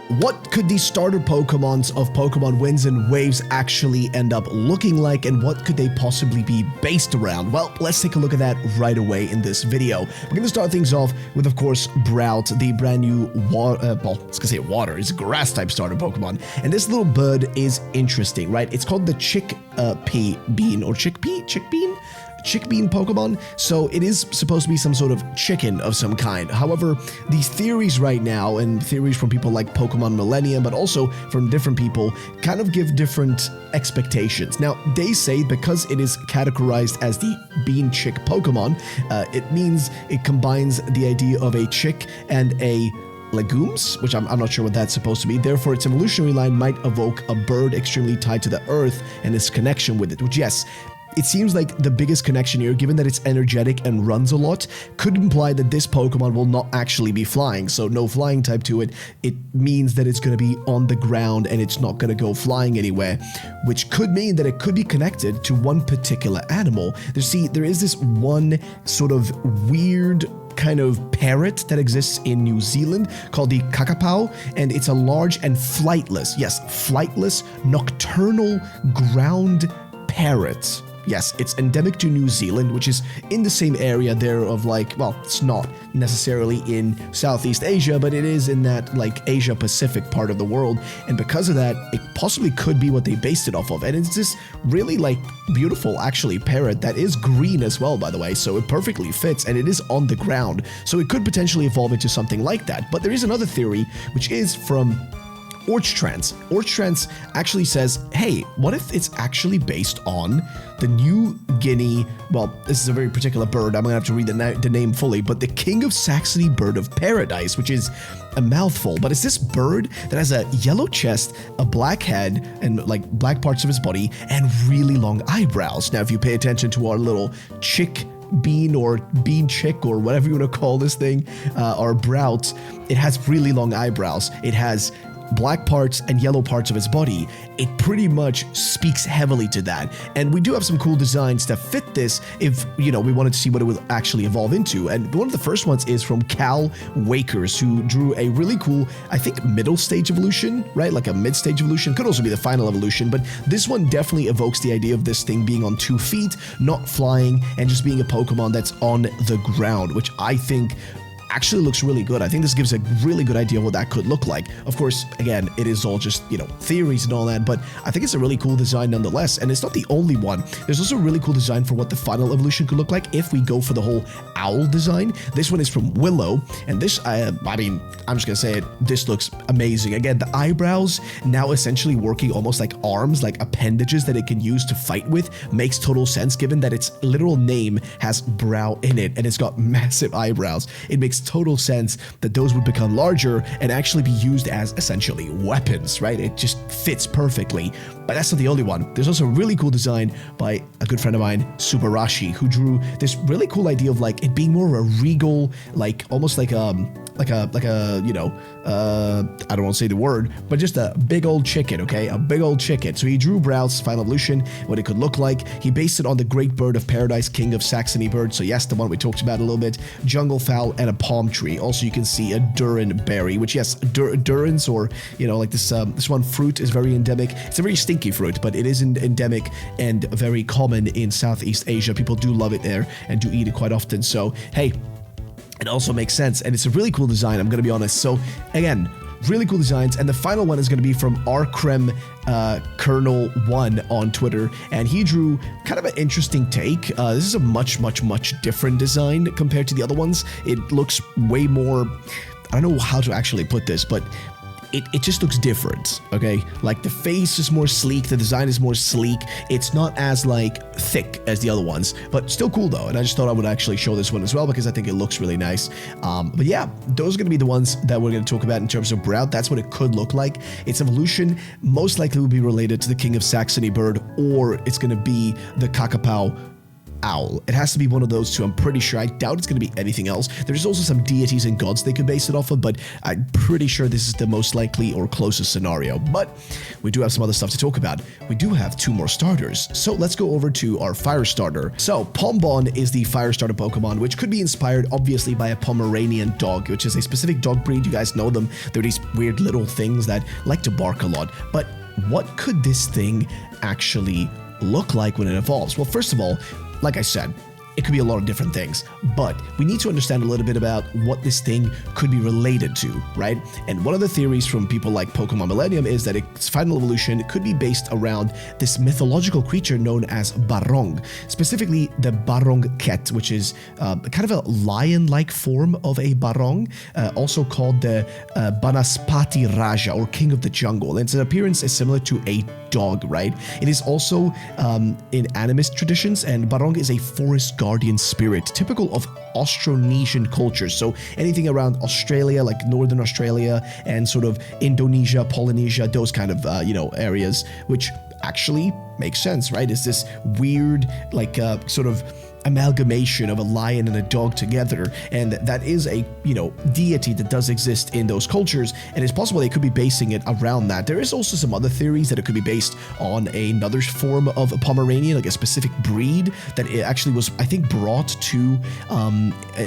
what could these starter Pokemons of Pokemon Winds and Waves actually end up looking like, and what could they possibly be based around? Well, let's take a look at that right away in this video. We're going to start things off with, of course, Ralts, the brand new it's a grass type starter Pokemon. And this little bird is interesting, right? It's called the Chickbean Pokemon, so it is supposed to be some sort of chicken of some kind. However, these theories right now, and theories from people like Pokemon Millennium, but also from different people, kind of give different expectations. Now, they say because it is categorized as the Bean Chick Pokemon, it means it combines the idea of a chick and a legumes, which I'm not sure what that's supposed to be. Therefore, its evolutionary line might evoke a bird extremely tied to the earth and its connection with it, which, yes, it seems like the biggest connection here, given that it's energetic and runs a lot, could imply that this Pokemon will not actually be flying. So no flying type to it. It means that it's going to be on the ground and it's not going to go flying anywhere, which could mean that it could be connected to one particular animal. There is this one sort of weird kind of parrot that exists in New Zealand called the Kakapau, and it's a large and flightless, yes, flightless nocturnal ground parrot. Yes, it's endemic to New Zealand, which is in the same area there of like, well, it's not necessarily in Southeast Asia, but it is in that like Asia Pacific part of the world. And because of that, it possibly could be what they based it off of. And it's this really like beautiful actually parrot that is green as well, by the way. So it perfectly fits and it is on the ground. So it could potentially evolve into something like that. But there is another theory, which is from Orchtrance. Orchtrance actually says, hey, what if it's actually based on the New Guinea, well, this is a very particular bird, I'm gonna have to read the name fully, but the King of Saxony bird of paradise, which is a mouthful, but it's this bird that has a yellow chest, a black head, and like black parts of his body, and really long eyebrows. Now, if you pay attention to our little bean or bean chick or whatever you want to call this thing, our Ralts, it has really long eyebrows. It has black parts and yellow parts of his body. It pretty much speaks heavily to that. And we do have some cool designs that fit this if, you know, we wanted to see what it would actually evolve into. And one of the first ones is from Cal Wakers, who drew a really cool, I think, middle stage evolution, right? Like a mid-stage evolution. Could also be the final evolution, but this one definitely evokes the idea of this thing being on 2 feet, not flying, and just being a Pokemon that's on the ground, which I think actually looks really good. I think this gives a really good idea of what that could look like. Of course, again, it is all just, you know, theories and all that, but I think it's a really cool design nonetheless, and it's not the only one. There's also a really cool design for what the final evolution could look like if we go for the whole owl design. This one is from Willow, and this, I mean, I'm just gonna say it, this looks amazing. Again, the eyebrows now essentially working almost like arms, like appendages that it can use to fight with, makes total sense given that its literal name has brow in it, and it's got massive eyebrows. It makes total sense that those would become larger and actually be used as essentially weapons, right? It just fits perfectly. But that's not the only one. There's also a really cool design by a good friend of mine, Subarashi, who drew this really cool idea of like it being more of a regal, like almost like a you know, I don't want to say the word, but just a big old chicken, okay? A big old chicken. So he drew Ralts' final evolution, what it could look like. He based it on the Great Bird of Paradise, King of Saxony bird. So yes, the one we talked about a little bit, jungle fowl, and a palm tree. Also, you can see a Durin berry, which yes, Durins, or you know, like this one fruit is very endemic. It's a very stinky fruit, but it is endemic and very common in Southeast Asia. People do love it there and do eat it quite often. So hey, it also makes sense, and it's a really cool design, I'm gonna be honest. So again, really cool designs, and the final one is going to be from rcrem Colonel 1 on Twitter, and he drew kind of an interesting take. This is a much different design compared to the other ones. It looks way more, I don't know how to actually put this, but it just looks different, okay? Like the face is more sleek, the design is more sleek. It's not as like thick as the other ones, but still cool though. And I just thought I would actually show this one as well because I think it looks really nice. But yeah, those are gonna be the ones that we're gonna talk about in terms of Ralts. That's what it could look like. Its evolution most likely will be related to the King of Saxony bird, or it's gonna be the Kakapau owl. It has to be one of those two. I'm pretty sure. I doubt it's going to be anything else. There's also some deities and gods they could base it off of, but I'm pretty sure this is the most likely or closest scenario. But we do have some other stuff to talk about. We do have 2 more starters. So let's go over to our fire starter. So Pombon is the fire starter Pokemon, which could be inspired obviously by a Pomeranian dog, which is a specific dog breed. You guys know them. They're these weird little things that like to bark a lot. But what could this thing actually look like when it evolves? Well, first of all, like I said, it could be a lot of different things, but we need to understand a little bit about what this thing could be related to, right? And one of the theories from people like Pokémon Millennium is that its final evolution could be based around this mythological creature known as Barong, specifically the Barong Ket, which is kind of a lion-like form of a Barong, also called the Banaspati Raja, or King of the Jungle. And its appearance is similar to a dog, right? It is also in animist traditions, and Barong is a forest guardian spirit, typical of Austronesian cultures. So anything around Australia, like Northern Australia, and sort of Indonesia, Polynesia, those kind of, areas, which actually makes sense, right? It's this weird, like, sort of amalgamation of a lion and a dog together, and that is a deity that does exist in those cultures, and it's possible they could be basing it around that. There is also some other theories that it could be based on another form of a Pomeranian, like a specific breed that it actually was, I think, brought to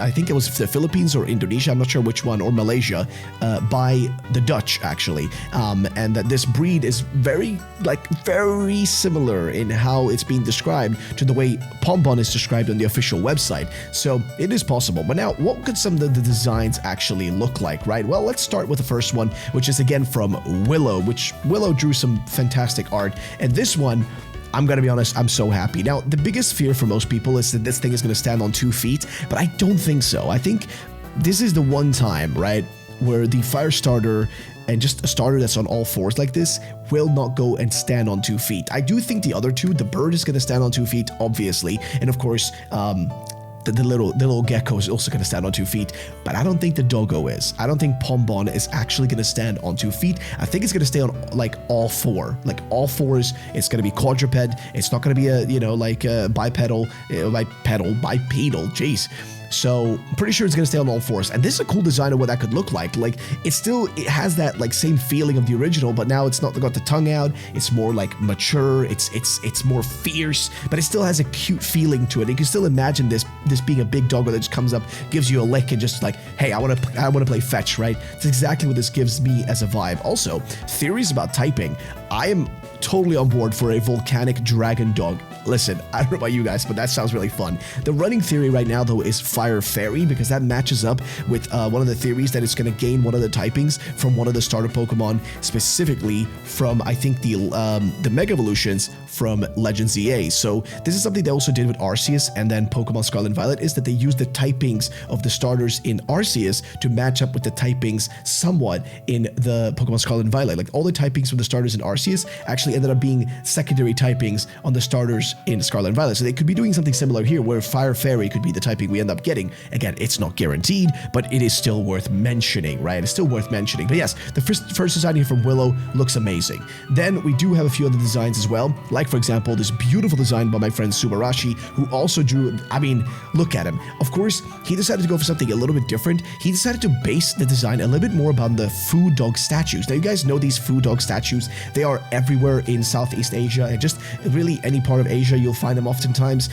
I think it was the Philippines or Indonesia, I'm not sure which one, or Malaysia, by the Dutch actually, and that this breed is very similar in how it's being described to the way Pombon is described on the official website. So it is possible. But now, what could some of the designs actually look like, right? Well, let's start with the first one, which is again from Willow, which Willow drew some fantastic art. And this one, I'm going to be honest, I'm so happy. Now, the biggest fear for most people is that this thing is going to stand on 2 feet, but I don't think so. I think this is the one time, right, where the fire starter and just a starter that's on all 4s like this will not go and stand on 2 feet. I do think the other two, the bird is going to stand on 2 feet, obviously, and of course, the little gecko is also going to stand on 2 feet, but I don't think the doggo is. I don't think Pombon is actually going to stand on 2 feet. I think it's going to stay on like all 4, like all 4s. It's going to be quadruped. It's not going to be a bipedal, jeez. So I'm pretty sure it's going to stay on all 4s. And this is a cool design of what that could look like. Like it has that like same feeling of the original, but now it's not got the tongue out. It's more like mature. It's more fierce, but it still has a cute feeling to it. You can still imagine this being a big doggo that just comes up, gives you a lick, and just like, hey, I want to play fetch, right? It's exactly what this gives me as a vibe. Also, theories about typing. I am totally on board for a volcanic dragon dog. Listen, I don't know about you guys, but that sounds really fun. The running theory right now, though, is Fire Fairy, because that matches up with one of the theories that it's going to gain one of the typings from one of the starter Pokemon, specifically from, I think, the Mega Evolutions from Legends ZA. So this is something they also did with Arceus and then Pokemon Scarlet and Violet, is that they used the typings of the starters in Arceus to match up with the typings somewhat in the Pokemon Scarlet and Violet. Like all the typings from the starters in Arceus actually ended up being secondary typings on the starters in Scarlet and Violet. So they could be doing something similar here, where Fire Fairy could be the typing we end up getting. Again, it's not guaranteed, but it is still worth mentioning, right? It's still worth mentioning. But yes, the first design here from Willow looks amazing. Then we do have a few other designs as well, like for example, this beautiful design by my friend Subarashi, who also drew, I mean, look at him. Of course, he decided to go for something a little bit different. He decided to base the design a little bit more about the food dog statues. Now, you guys know these food dog statues. They are everywhere in Southeast Asia, and just really any part of Asia, you'll find them oftentimes.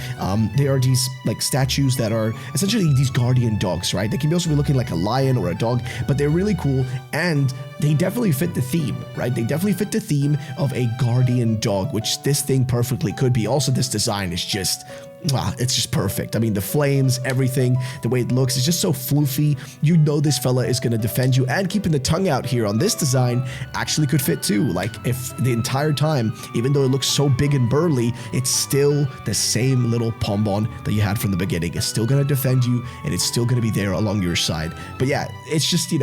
They are these like statues that are essentially these guardian dogs, right? They can also be looking like a lion or a dog, but they're really cool, and they definitely fit the theme, right? They definitely fit the theme of a guardian dog, which this thing perfectly could be. Also, this design is just, wow, it's just perfect. I mean, the flames, everything, the way it looks, is just so floofy. You know this fella is going to defend you, and keeping the tongue out here on this design actually could fit too. Like, if the entire time, even though it looks so big and burly, it's still the same little Pombon that you had from the beginning. It's still going to defend you, and it's still going to be there along your side. But yeah, it's just,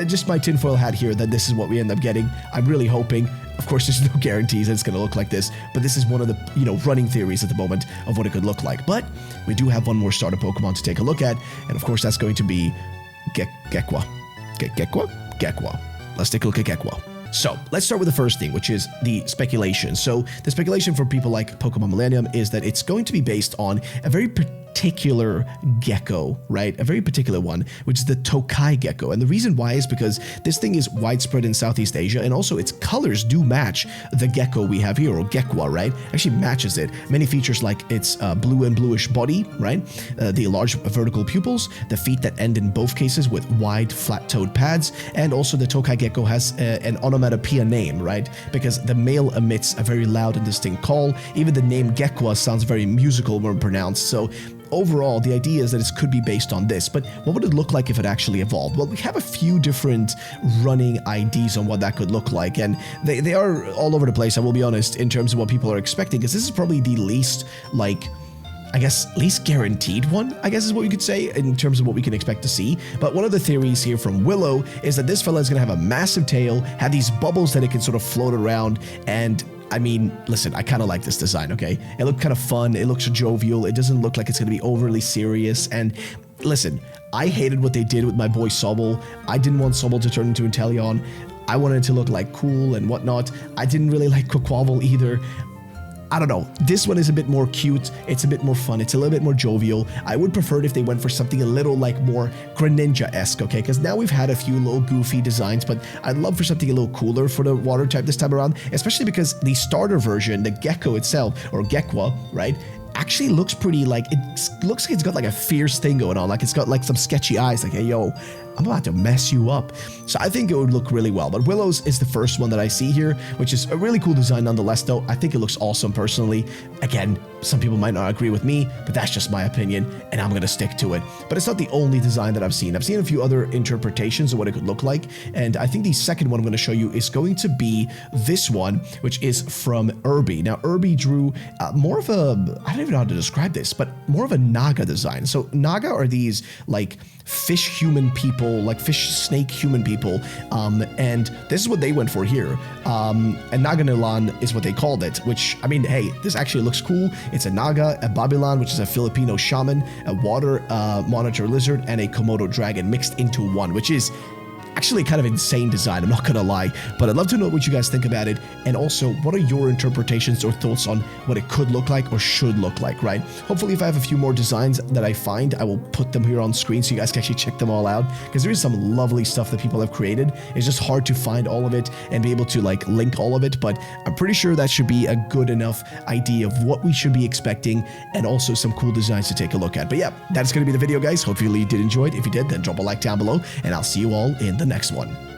just my tinfoil hat here that this is what we end up getting. I'm really hoping. Of course, there's no guarantees that it's going to look like this, but this is one of the, running theories at the moment of what it could look like. But we do have one more starter Pokemon to take a look at, and of course, that's going to be Gekwa. Gekwa? Gekwa. Let's take a look at Gekwa. So let's start with the first thing, which is the speculation. So the speculation for people like Pokemon Millennium is that it's going to be based on a very particular gecko, right? A very particular one, which is the Tokai gecko. And the reason why is because this thing is widespread in Southeast Asia, and also its colors do match the gecko we have here, or Gekwa, right? Actually matches it. Many features like its blue and bluish body, right? The large vertical pupils, the feet that end in both cases with wide flat-toed pads, and also the Tokai gecko has an onomatopoeia name, right? Because the male emits a very loud and distinct call. Even the name Gekwa sounds very musical when pronounced. So overall, the idea is that it could be based on this, but what would it look like if it actually evolved? Well, we have a few different running ideas on what that could look like, and they are all over the place, I will be honest, in terms of what people are expecting, because this is probably the least, like, I guess, least guaranteed one, I guess is what you could say, in terms of what we can expect to see. But one of the theories here from Willow is that this fella is going to have a massive tail, have these bubbles that it can sort of float around, and I mean, listen, I kind of like this design, okay? It looked kind of fun, it looks jovial, it doesn't look like it's going to be overly serious, and listen, I hated what they did with my boy Sobble. I didn't want Sobble to turn into Inteleon. I wanted it to look like cool and whatnot. I didn't really like Quaquaval either. I don't know, this one is a bit more cute, it's a bit more fun, it's a little bit more jovial. I would prefer it if they went for something a little like more Greninja-esque, okay? Because now we've had a few little goofy designs, but I'd love for something a little cooler for the water type this time around, especially because the starter version, the Gecko itself, or Gekwa, right? Actually looks pretty like, it looks like it's got like a fierce thing going on, like it's got like some sketchy eyes, like, hey yo, I'm about to mess you up. So I think it would look really well. But Willow's is the first one that I see here, which is a really cool design nonetheless, though. I think it looks awesome personally. Again, some people might not agree with me, but that's just my opinion, and I'm going to stick to it. But it's not the only design that I've seen. I've seen a few other interpretations of what it could look like, and I think the second one I'm going to show you is going to be this one, which is from Irby. Now, Irby drew more of a, I don't even know how to describe this, but more of a Naga design. So Naga are these, like, fish human people, like fish snake human people, and this is what they went for here. And Naganilan is what they called it, which, I mean, hey, this actually looks cool. It's a Naga, a Babilan, which is a Filipino shaman, a water monitor lizard, and a Komodo dragon mixed into one, which is actually kind of insane design, I'm not gonna lie, but I'd love to know what you guys think about it, and also what are your interpretations or thoughts on what it could look like or should look like, right? Hopefully if I have a few more designs that I find, I will put them here on screen so you guys can actually check them all out, because there is some lovely stuff that people have created. It's just hard to find all of it and be able to like link all of it, but I'm pretty sure that should be a good enough idea of what we should be expecting, and also some cool designs to take a look at. But yeah, that's gonna be the video, guys. Hopefully you did enjoy it. If you did, then drop a like down below, and I'll see you all in the next one.